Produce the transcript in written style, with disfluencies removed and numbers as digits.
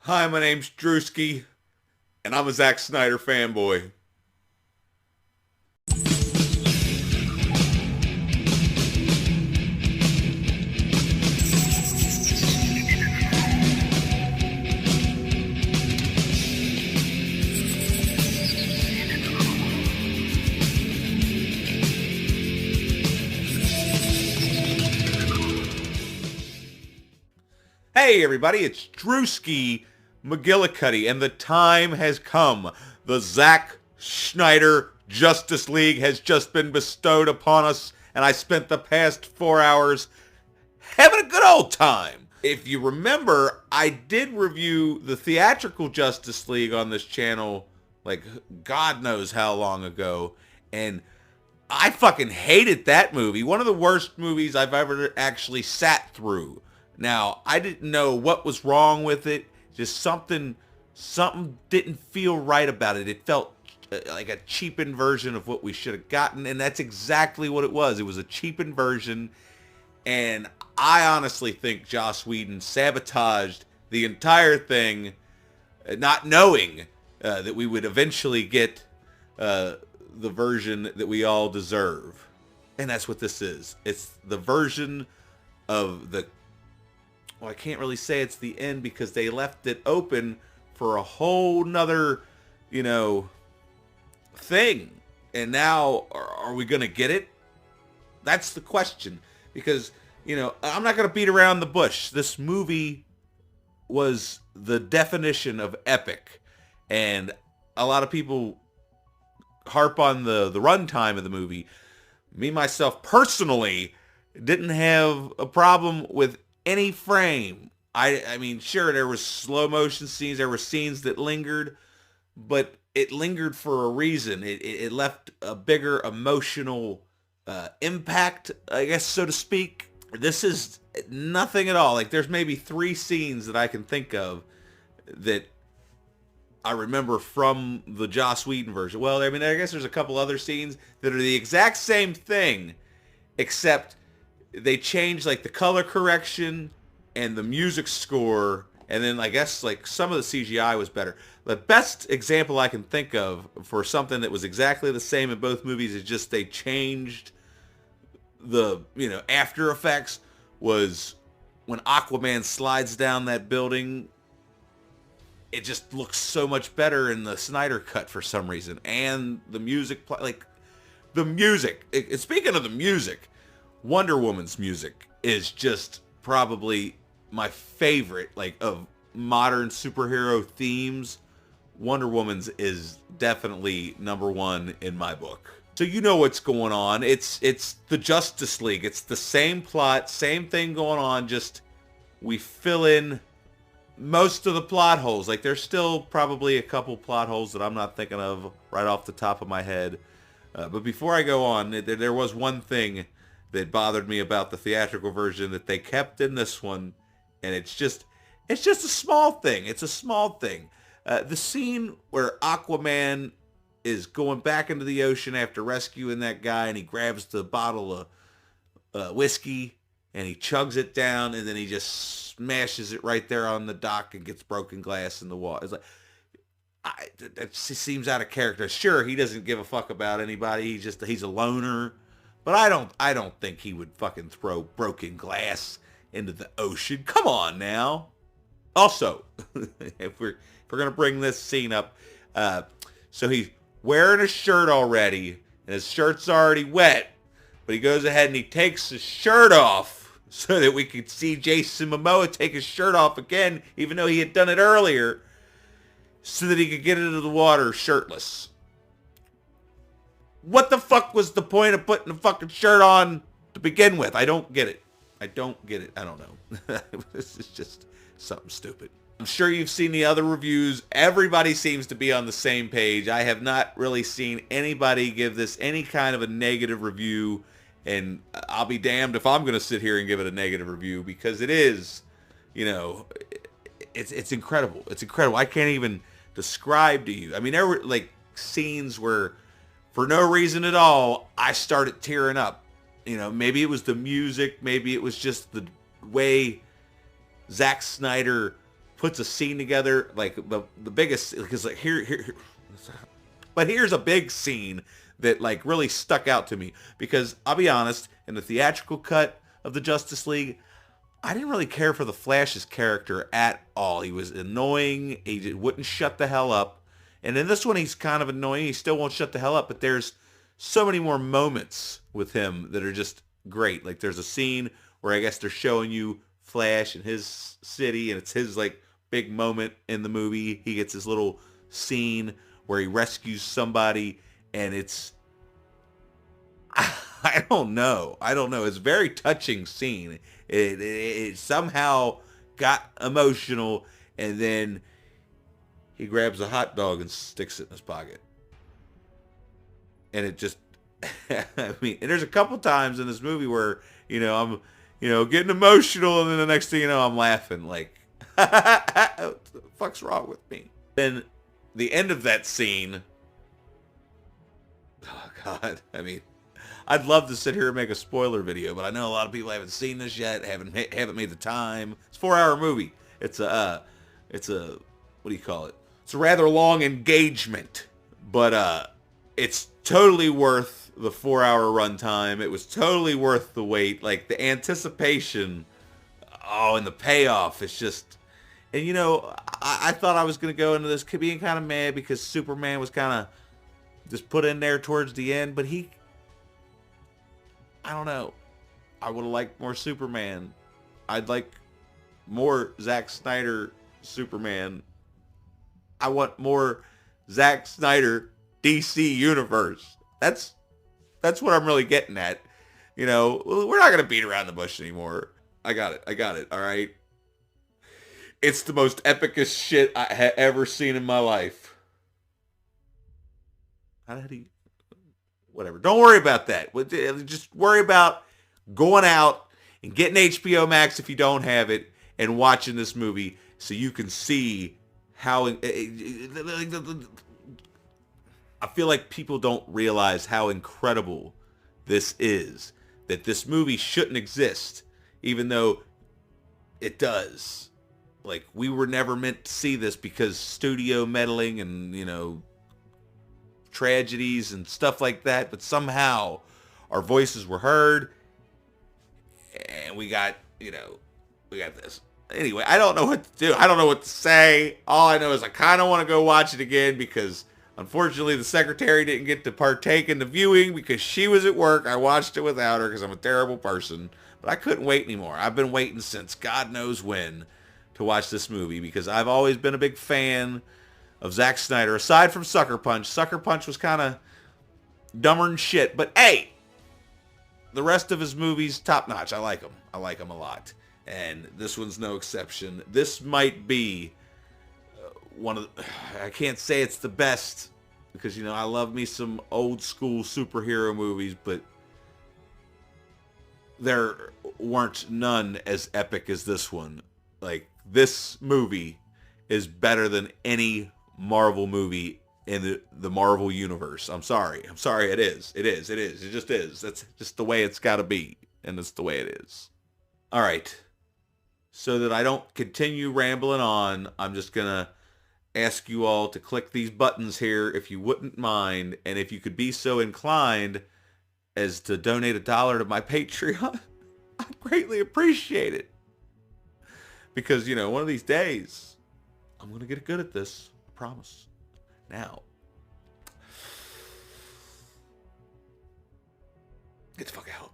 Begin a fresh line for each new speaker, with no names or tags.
Hi, my name's Drewski, and I'm a Zack Snyder fanboy. Hey, everybody, it's Drewski McGillicuddy, and the time has come. The Zack Snyder Justice League has just been bestowed upon us, and I spent the past 4 hours having a good old time. If you remember, I did review the theatrical Justice League on this channel, like, God knows how long ago, and I fucking hated that movie. One of the worst movies I've ever actually sat through. Now, I didn't know what was wrong with it. Just something didn't feel right about it. It felt like a cheapened version of what we should have gotten, and that's exactly what it was. It was a cheapened version, and I honestly think Joss Whedon sabotaged the entire thing, not knowing that we would eventually get the version that we all deserve. And that's what this is. It's the version of the... Well, I can't really say it's the end because they left it open for a whole nother, thing. And now, are we going to get it? That's the question. Because, I'm not going to beat around the bush. This movie was the definition of epic. And a lot of people harp on the runtime of the movie. Me, myself, personally, didn't have a problem with any frame. I mean, sure, there was slow motion scenes, there were scenes that lingered, but it lingered for a reason. It left a bigger emotional impact, I guess, so to speak. This is nothing at all. Like, there's maybe 3 scenes that I can think of that I remember from the Joss Whedon version. Well, I mean, I guess there's a couple other scenes that are the exact same thing, except they changed like the color correction and the music score, and then I guess like some of the CGI was better. The best example I can think of for something that was exactly the same in both movies is just they changed the, after effects, was when Aquaman slides down that building. It just looks so much better in the Snyder cut for some reason. And the music, the music, speaking of the music, Wonder Woman's music is just probably my favorite, of modern superhero themes. Wonder Woman's is definitely number 1 in my book. So you know what's going on. It's the Justice League. It's the same plot, same thing going on, just we fill in most of the plot holes. Like, there's still probably a couple plot holes that I'm not thinking of right off the top of my head. But before I go on, there was one thing that bothered me about the theatrical version that they kept in this one, and it's just a small thing. It's a small thing. The scene where Aquaman is going back into the ocean after rescuing that guy, and he grabs the bottle of whiskey, and he chugs it down, and then he just smashes it right there on the dock and gets broken glass in the water. It's like, that seems out of character. Sure, he doesn't give a fuck about anybody. He's a loner. But I don't think he would fucking throw broken glass into the ocean. Come on now. Also, if we're gonna bring this scene up, so he's wearing a shirt already, and his shirt's already wet, but he goes ahead and he takes his shirt off so that we could see Jason Momoa take his shirt off again, even though he had done it earlier, so that he could get into the water shirtless. What the fuck was the point of putting a fucking shirt on to begin with? I don't get it. I don't know. This is just something stupid. I'm sure you've seen the other reviews. Everybody seems to be on the same page. I have not really seen anybody give this any kind of a negative review, and I'll be damned if I'm going to sit here and give it a negative review, because it is, it's incredible. It's incredible. I can't even describe to you. I mean, there were like scenes where, for no reason at all, I started tearing up. Maybe it was the music, maybe it was just the way Zack Snyder puts a scene together, like the biggest, because like but here's a big scene that like really stuck out to me, because I'll be honest, in the theatrical cut of the Justice League, I didn't really care for the Flash's character at all. He was annoying. He just wouldn't shut the hell up. And in this one, he's kind of annoying. He still won't shut the hell up. But there's so many more moments with him that are just great. Like there's a scene where I guess they're showing you Flash in his city, and it's his like big moment in the movie. He gets this little scene where he rescues somebody, and it's I don't know. It's a very touching scene. It somehow got emotional, and then he grabs a hot dog and sticks it in his pocket. And it just, I mean, and there's a couple times in this movie where, I'm, getting emotional, and then the next thing you know, I'm laughing like, what the fuck's wrong with me? Then the end of that scene, oh God, I mean, I'd love to sit here and make a spoiler video, but I know a lot of people haven't seen this yet, haven't made the time. It's a 4-hour movie. It's a what do you call it? It's a rather long engagement, but it's totally worth the 4-hour runtime. It was totally worth the wait. Like the anticipation, and the payoff. It's just, and I thought I was gonna go into this being kind of mad because Superman was kind of just put in there towards the end, but I don't know. I would have liked more Superman. I'd like more Zack Snyder Superman. I want more Zack Snyder DC Universe. That's what I'm really getting at. We're not going to beat around the bush anymore. I got it. All right. It's the most epicest shit I have ever seen in my life. How did he... Whatever. Don't worry about that. Just worry about going out and getting HBO Max if you don't have it and watching this movie so you can see how... I feel like people don't realize how incredible this is. That this movie shouldn't exist, even though it does. Like, we were never meant to see this because studio meddling and, tragedies and stuff like that, but somehow our voices were heard, and we got this. Anyway, I don't know what to do. I don't know what to say. All I know is I kind of want to go watch it again because unfortunately the secretary didn't get to partake in the viewing because she was at work. I watched it without her because I'm a terrible person, but I couldn't wait anymore. I've been waiting since God knows when to watch this movie because I've always been a big fan of Zack Snyder, aside from Sucker Punch. Sucker Punch was kind of dumber than shit, but hey, the rest of his movies, top notch. I like them. I like them a lot. And this one's no exception. This might be one of the, I can't say it's the best because, I love me some old school superhero movies, but there weren't none as epic as this one. Like, this movie is better than any Marvel movie in the Marvel universe. I'm sorry. It is. It just is. That's just the way it's got to be. And that's the way it is. All right. So that I don't continue rambling on, I'm just going to ask you all to click these buttons here if you wouldn't mind. And if you could be so inclined as to donate $1 to my Patreon, I'd greatly appreciate it. Because, one of these days, I'm going to get good at this. Promise. Now, get the fuck out.